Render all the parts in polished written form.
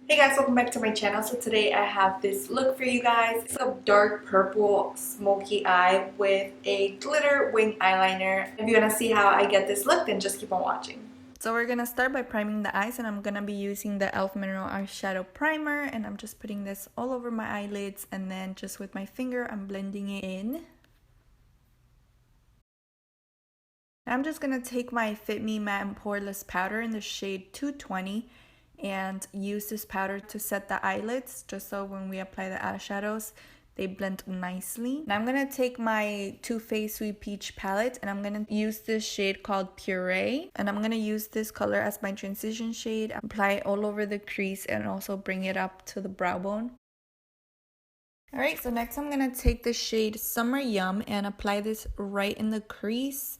Hey guys, welcome back to my channel. So today I have this look for you guys. It's a dark purple smoky eye with a glitter wing eyeliner. If you want to see how I get this look, then just keep on watching. So we're gonna start by priming the eyes, and I'm gonna be using the E.L.F Mineral Eyeshadow Primer, and I'm just putting this all over my eyelids, and then just with my finger I'm blending it in. I'm just gonna take my Fit Me Matte and Poreless powder in the shade 220 and use this powder to set the eyelids, just so when we apply the eyeshadows they blend nicely. Now I'm gonna take my Too Faced Sweet Peach palette, and I'm gonna use this shade called Puree, and I'm gonna use this color as my transition shade, apply it all over the crease and also bring it up to the brow bone. Alright, so next I'm gonna take the shade Summer Yum and apply this right in the crease.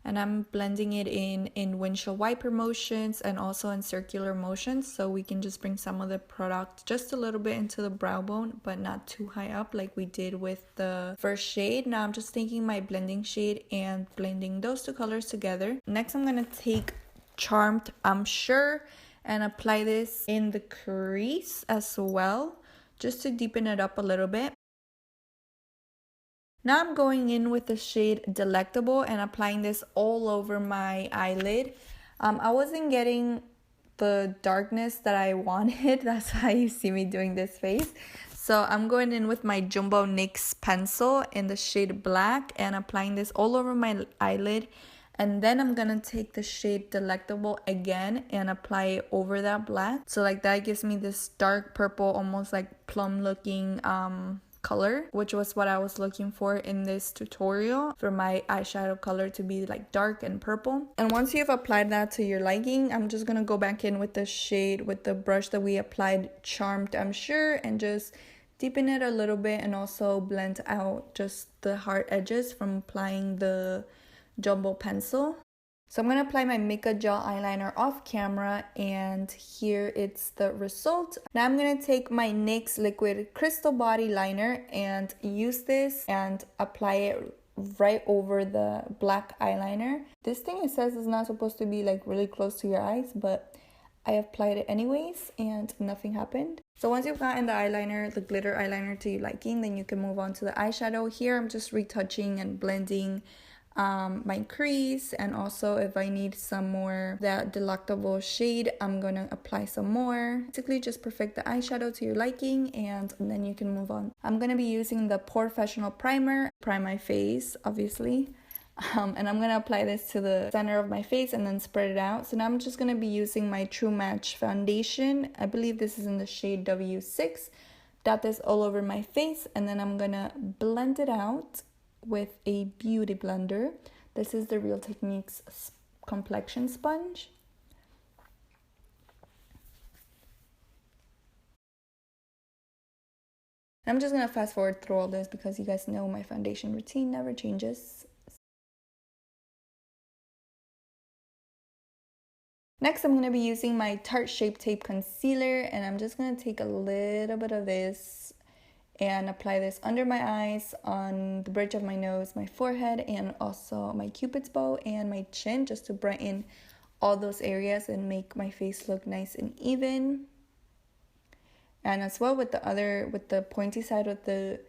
And I'm blending it in windshield wiper motions and also in circular motions, so we can just bring some of the product just a little bit into the brow bone, but not too high up like we did with the first shade. Now I'm just taking my blending shade and blending those two colors together. Next I'm gonna take Charmed I'm Sure and apply this in the crease as well, just to deepen it up a little bit. Now I'm going in with the shade Delectable and applying this all over my eyelid. I wasn't getting the darkness that I wanted. That's why you see me doing this face. So I'm going in with my Jumbo NYX pencil in the shade Black and applying this all over my eyelid. And then I'm gonna take the shade Delectable again and apply it over that black. So like that gives me this dark purple, almost like plum looking color, which was what I was looking for in this tutorial, for my eyeshadow color to be like dark and purple. And once you've applied that to your liking, I'm just gonna go back in with the shade with the brush that we applied Charmed I'm Sure and just deepen it a little bit and also blend out just the hard edges from applying the jumbo pencil. So I'm going to apply my MICA gel eyeliner off camera, and here it's the result. Now I'm going to take my NYX liquid crystal body liner and use this and apply it right over the black eyeliner. This thing, it says, is not supposed to be like really close to your eyes, but I applied it anyways and nothing happened. So once you've gotten the eyeliner, the glitter eyeliner to your liking, then you can move on to the eyeshadow. Here I'm just retouching and blending my crease, and also if I need some more that Delectable shade, I'm gonna apply some more. Basically just perfect the eyeshadow to your liking, and then you can move on. I'm gonna be using the Porefessional primer, prime my face obviously, and I'm gonna apply this to the center of my face and then spread it out. So now I'm just gonna be using my True Match foundation. I believe this is in the shade W6. Dot this all over my face, and then I'm gonna blend it out with a beauty blender. This is the Real Techniques complexion sponge. I'm just gonna fast forward through all this because you guys know my foundation routine never changes. Next, I'm gonna be using my Tarte Shape Tape Concealer, and I'm just gonna take a little bit of this and apply this under my eyes, on the bridge of my nose, my forehead, and also my cupid's bow and my chin, just to brighten all those areas and make my face look nice and even. And as well with the pointy side of the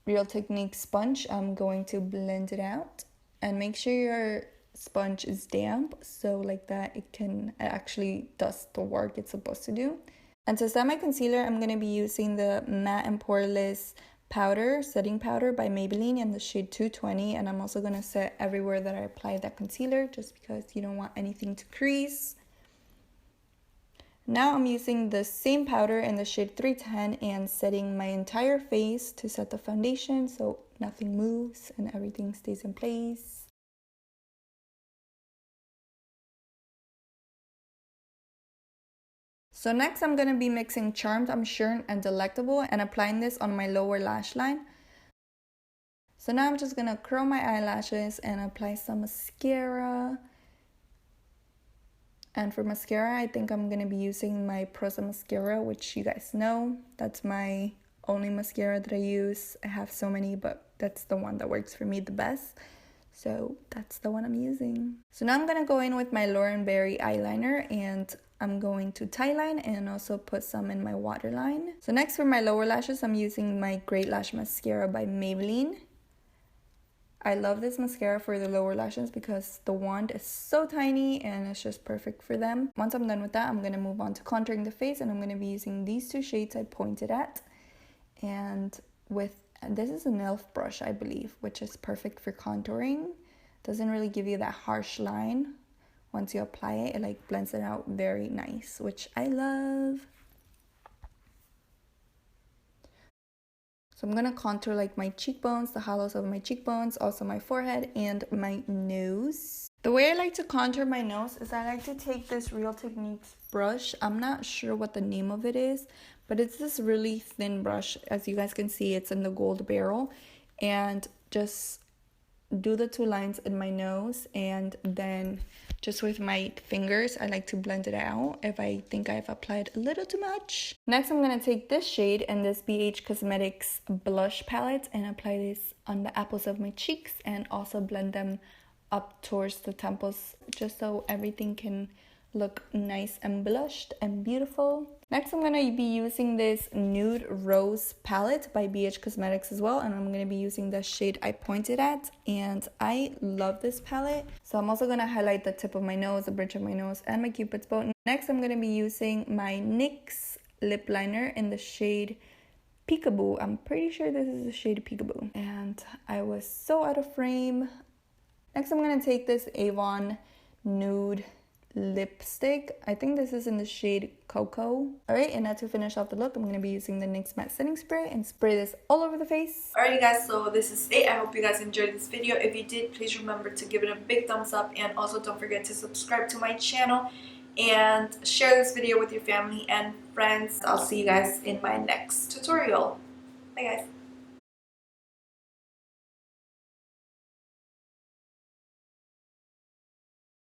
Real Techniques sponge, I'm going to blend it out. And make sure your sponge is damp, so like that it actually does the work it's supposed to do. And to set my concealer, I'm going to be using the Matte and Poreless powder, setting powder by Maybelline in the shade 220. And I'm also going to set everywhere that I applied that concealer, just because you don't want anything to crease. Now I'm using the same powder in the shade 310 and setting my entire face to set the foundation so nothing moves and everything stays in place. So next I'm going to be mixing Charmed I'm Sure and Delectable and applying this on my lower lash line. So now I'm just going to curl my eyelashes and apply some mascara. And for mascara, I think I'm going to be using my Prosa mascara, which you guys know. That's my only mascara that I use. I have so many, but that's the one that works for me the best. So that's the one I'm using. So now I'm going to go in with my Lauren Berry eyeliner and I'm going to tie line and also put some in my waterline. So next for my lower lashes, I'm using my Great Lash Mascara by Maybelline. I love this mascara for the lower lashes because the wand is so tiny and it's just perfect for them. Once I'm done with that, I'm going to move on to contouring the face, and I'm going to be using these two shades I pointed at. And this is an E.L.F brush, I believe, which is perfect for contouring. Doesn't really give you that harsh line. Once you apply it, it like blends it out very nice, which I love. So I'm gonna contour like my cheekbones, the hollows of my cheekbones, also my forehead and my nose. The way I like to contour my nose is I like to take this Real Techniques brush. I'm not sure what the name of it is, but it's this really thin brush. As you guys can see, it's in the gold barrel. And just do the two lines in my nose, and then just with my fingers I like to blend it out if I think I've applied a little too much. Next I'm going to take this shade and this BhCosmetics blush palette and apply this on the apples of my cheeks and also blend them up towards the temples just so everything can look nice and blushed and beautiful. Next, I'm going to be using this Nude Rose palette by BhCosmetics as well, and I'm going to be using the shade I pointed at, and I love this palette. So I'm also going to highlight the tip of my nose, the bridge of my nose, and my cupid's bow. Next, I'm going to be using my NYX Lip Liner in the shade Peek-a-Boo. I'm pretty sure this is the shade Peek-a-Boo. And I was so out of frame. Next, I'm going to take this Avon Nude lipstick. I think this is in the shade Cocoa. Alright, and now to finish off the look, I'm going to be using the NYX Matte Setting Spray and spray this all over the face. Alright guys, so this is it. I hope you guys enjoyed this video. If you did, please remember to give it a big thumbs up, and also don't forget to subscribe to my channel and share this video with your family and friends. I'll see you guys in my next tutorial. Bye guys.